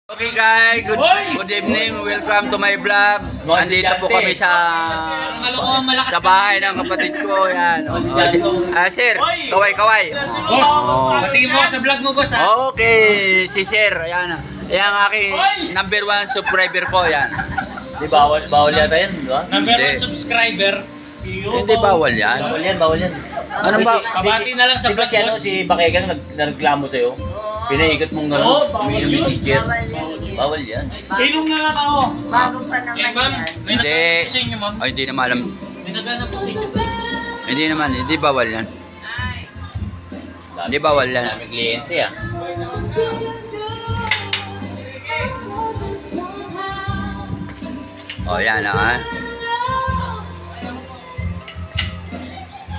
Okay guys, good evening, welcome to my vlog. Andito po kami sa bahay ng kapatid ko. Yan. Sir, kaway. Boss, patingin mo sa vlog mo, boss. Okay, si Sir. Ayan. Ayan ang aking number 1 subscriber ko. Yan. Di bawal yata yan, di ba? Number 1 subscriber. Hindi bawal yan. Bawal yan. Ano ba? Kabati na lang sa vlog, Si, boss. si Bakegan nagreklamo sa'yo. Pinaikot mong gano'n, may teacher. Bawal yan. Ilong na lang ako. Bago pa naman Eh, ma'am, yan. may Hindi. nagana po sa inyo, ma'am. Ay, hindi naman alam. May nagana po sa inyo. Hindi naman, hindi bawal yan. Hindi bawal yan. Daming kliyente ah. O, yan ah.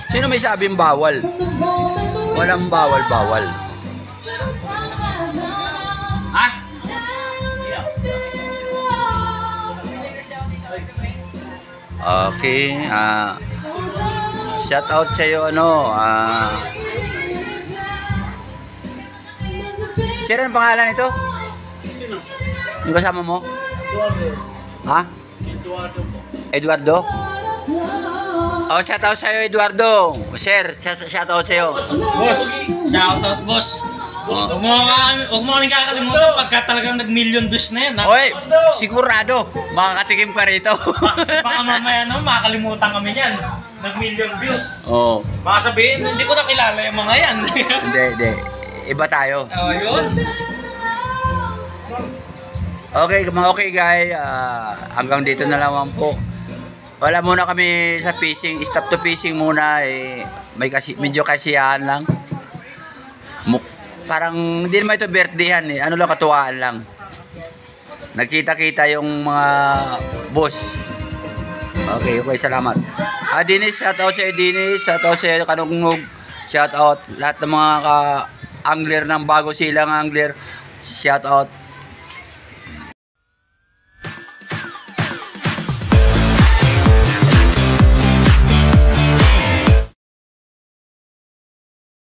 Sino may sabing bawal? Walang bawal. Ha? Okay, shout out sa'yo, sino ang pangalan nito? Yung kasama mo? Ha? Eduardo? Oh, shout out sa'yo, Eduardo. Sir, shout out sa'yo. Boss, shout out, boss. Huwag mo kami kakalimutan pagka talagang nag-million views na yan. Ha? Oy, sigurado, makakatikim ka rito. Baka mamaya makakalimutan kami yan. Nag-million views. Oh, Baka sabihin, hindi ko na kilala yung mga yan. hindi. Iba tayo. Yun. Okay guys, hanggang dito na lang po. Wala muna kami sa fishing, stop to fishing muna medyo kasiyahan lang. Parang hindi naman ito birthdayhan ano lang, katuwaan lang. Nagkita-kita yung mga boss. Okay, salamat. Dinis, shout out sa'yo Dinis, shout out sa'yo Kanungnog, shout out lahat ng mga angler ng Bago Silang Angler, shout out.